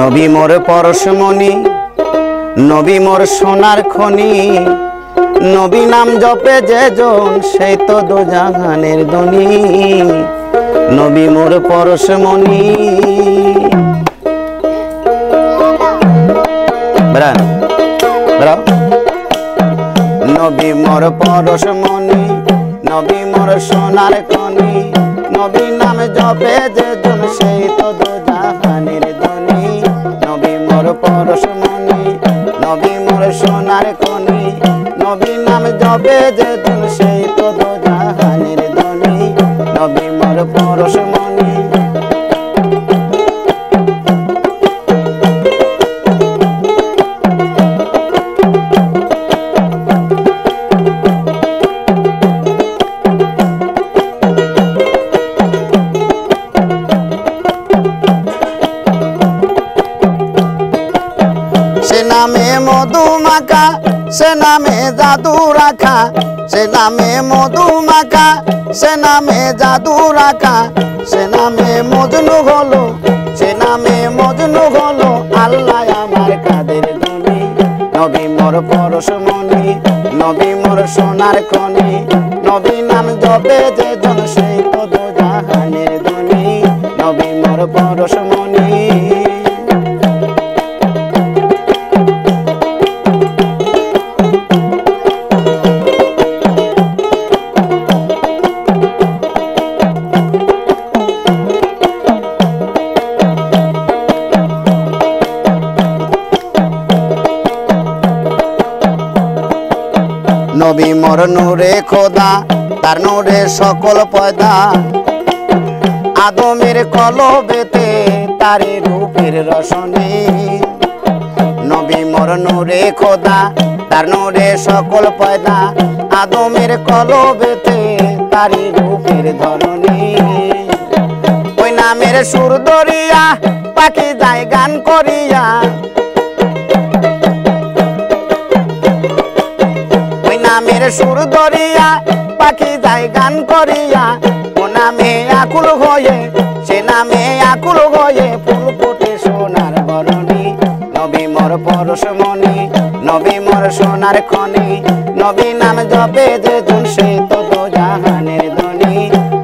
নবী মোর পরশমণি, নবী মোর সোনার খনি, নবী নাম জপে যেজন সেই তো দোজাহানের ধনী। নবী মোর পরশমণি। নবী মোর পরশমণি, নবী মোর সোনার খনি, নবী নাম জপে যেজন সেই তো দোজাহানের ধনী। নবী মোর পরশমণি, নবী মোর সোনার খনি, নবী নাম জপে যেজন সেই তো দোজাহানের ধনী। নবী মোর পরশমণি। সে নামে মধু মাখা, সে নামে জাদু রাখা, সে নামে মধু মাখা, সে নামে জাদু রাখা, সে নামে মজনু হলো, সে নামে মজনু হলো আল্লাহ আমার কাদের ধনী। নবী মোর পরশমণি, নবী মোর সোনার খনি, নবী নাম জপে যেজন সেই তো দোজাহানের ধনী। নবী মোর পরশমণি। নবী মোর নূরে খোদা, তার নূরে সকল পয়দা, আদমের কলবেতে তারে রূপের রসনে। নবী মোর নূরে খোদা, তার নূরে সকল পয়দা, আদমের কলবেতে তারে রূপের ধরনে। ওই নামের সুর দরিয়া পাখি যায় গান করিয়া, নামের সুর দরিয়া পাখি যায় গান করিয়া। ও নামে আকুল হয়ে, সে নামে আকুল হয়ে ফুল ফোটে সোনার বরণী। নবী মোর পরশমণি, নবী মোর সোনার খনি, নবী নাম জপে যেজন সেই তো দোজাহানের ধনী।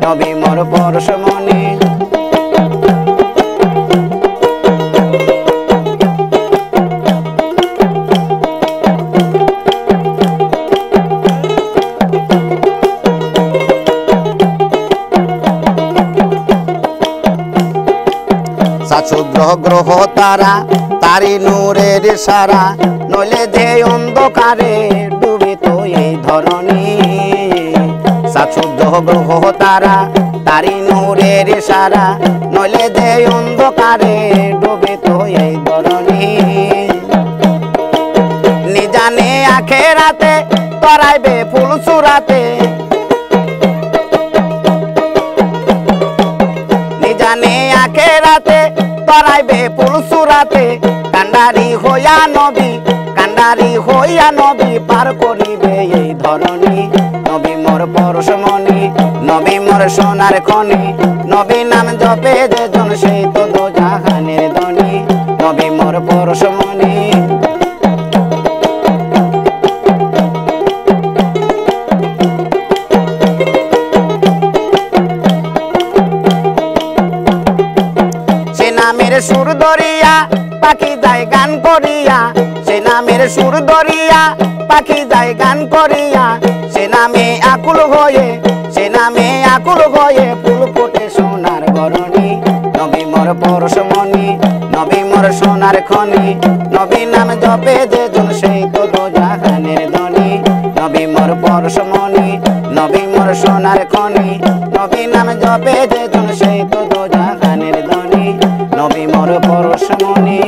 নবী মোর পরশমণি। চাচুদ্র গ্রহ তারা তারি নূরের সারা, নইলে যে অন্ধকারে ডুবিত এই ধরণী। চাচুদ্র গ্রহ তারা তারি নূরের সারা, নইলে যে অন্ধকারে ডুবিত এই ধরণী। নিজানে আখেরাতে তরাইবে ফুল চূড়াতে, নিজানে আখেরাতে তরাইবে ফুল চূড়াতে। কান্ডারি হইয়া নবী, কান্ডারি হইয়া নবী পার করিবে এই ধরণী। নবী মোর পরশমণি, নবী মোর সোনার খনি, নবী নাম জপে যেজন সেই তো দোজাহানের ধনী। নবী মোর পরশমণি। সে নামের সুর দরিয়া পাখি যায় গান করিয়া, সে নামের সুর দরিয়া পাখি যায় গান করিয়া। সে নামে আকুল হয়ে, সে নামে আকুল হয়ে ফুল ফোটে সোনার বরণী। নবী মোর পরশমণি, নবী মোর সোনার খনি, নবী নাম জপে যেজন সেই তো দোজাহানের ধনী। নবী মোর পরশমণি, নবী মোর সোনার খনি, নবী নাম জপে যেজন সেই তো দোজাহানের ধনী। নবী মোর পরশমণি।